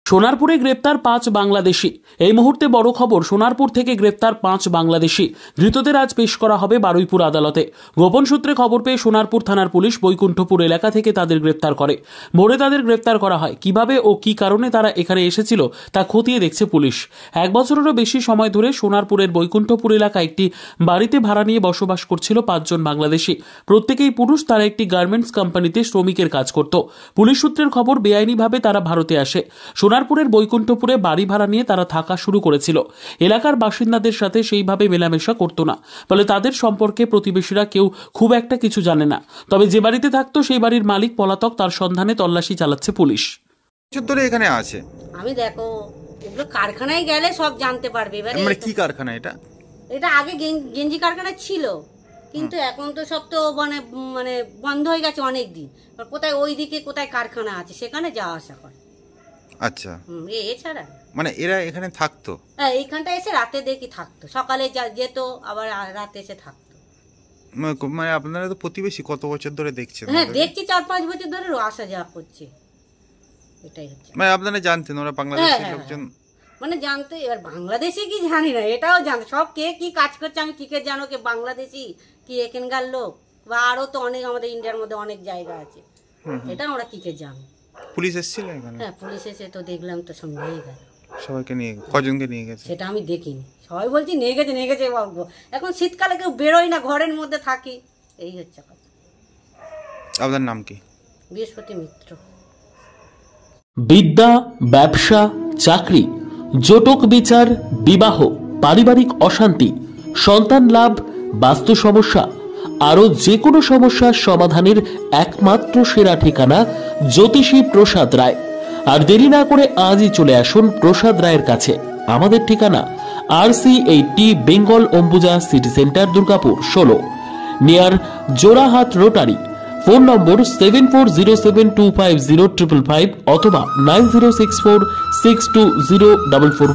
সোনারপুরে গ্রেপ্তার 5 বাংলাদেশি। এই মুহূর্তে বড় খবর, সোনারপুর থেকে গ্রেপ্তার 5 বাংলাদেশি ধৃতদের আজ পেশ করা হবে বারুইপুর আদালতে। গোপন সূত্রে খবর পেয়ে সোনারপুর থানার পুলিশ বৈকুণ্ঠপুর এলাকা থেকে তাদের গ্রেপ্তার করে। ভোরে তাদের গ্রেপ্তার করা হয়। কিভাবে ও কি কারণে তারা এখানে এসেছিল তা খতিয়ে দেখছে পুলিশ। 1 বছরেরও বেশি সময় ধরে সোনারপুরের বৈকুণ্ঠপুর এলাকায় একটি বাড়িতে ভাড়া নিয়ে বসবাস করছিল 5 জন বাংলাদেশি। প্রত্যেকেই পুরুষ। তারা একটি গার্মেন্টস কোম্পানিতে শ্রমিকের কাজ করত। পুলিশ সূত্রের খবর, বেআইনিভাবে তারা ভারতে আসে। সোনারপুরের বৈকুণ্ঠপুরে বাড়ি ভাড়া নিয়ে তারা থাকা শুরু করেছিল। এলাকার বাসিন্দাদের সাথে সেইভাবে মেলামেশা করতো না, ফলে তাদের সম্পর্কে প্রতিবেশীরা কেউ খুব একটা কিছু জানে না। তবে যে বাড়িতে থাকতো সেই বাড়ির মালিক পলাতক, তার সন্ধানে তল্লাশি চালাচ্ছে পুলিশ। ধরে এখানে আছে আমি দেখো এগুলো কারখানায় গেলে সব জানতে পারবে। মানে কি কারখানা এটা? এটা আগে গেঞ্জি কারখানা ছিল, কিন্তু এখন তো সব তো মানে বন্ধ হয়ে গেছে অনেক দিন। কোথায় ওইদিকে কোথায় কারখানা আছে সেখানে যাওয়া আসা করে। আচ্ছা, এছাড়া মানে এরা এখানে থাকতো? হ্যাঁ, এইখানটা এসে রাতে দেখি থাকতো, সকালে যেত আবার রাতে এসে থাকতো। মানে আপনারা তো প্রতিবেশী, কত বছর ধরে দেখছেন? হ্যাঁ, দেখছি 4-5 বছর ধরে আসা যাওয়া করছে। এটাই হচ্ছে, মানে আপনারা জানতেন ওরা বাংলাদেশের লোকজন? মানে জানতো। এবার বাংলাদেশি কি জানি না, এটাও জানতো। সব কে কি কাজ করছে আমি কি করে জানো, কে বাংলাদেশি কি এখানকার লোক, বা আরো তো অনেক আমাদের ইন্ডিয়ার মধ্যে অনেক জায়গা আছে, এটা আমরা কি করে জানো। পুলিশ এসেছিল এখানে? হ্যাঁ, পুলিশ এসে তো দেখলাম, তো সব নিয়ে গেল। সবাইকে নিয়ে? কজনকে নিয়ে গেছে সেটা আমি দেখিনি। সবাই বলছি নিয়ে গেছে বলবো। এখন শীতকালে কেউ বেরোয় না, ঘরের মধ্যে থাকি, এই হচ্ছে কথা। আপনার নাম কি? বৃহস্পতি মিত্র। বিদ্যা, ব্যবসা, চাকরি, জটক বিচার, বিবাহ, পারিবারিক অশান্তি, সন্তান লাভ, বাস্তু সমস্যা, আরো যে কোনো সমস্যার সমাধানের একমাত্র সেরা ঠিকানা জ্যোতিষী প্রসাদ রায়। আর দেরি না করে আজই চলে আসুন প্রসাদ রায়ের কাছে। আমাদের ঠিকানা RC80 Bengal Ambuja city centre, Durgapur 16, near Jorhat rotary. Phone নম্বর 7407250555 অথবা 9064620444।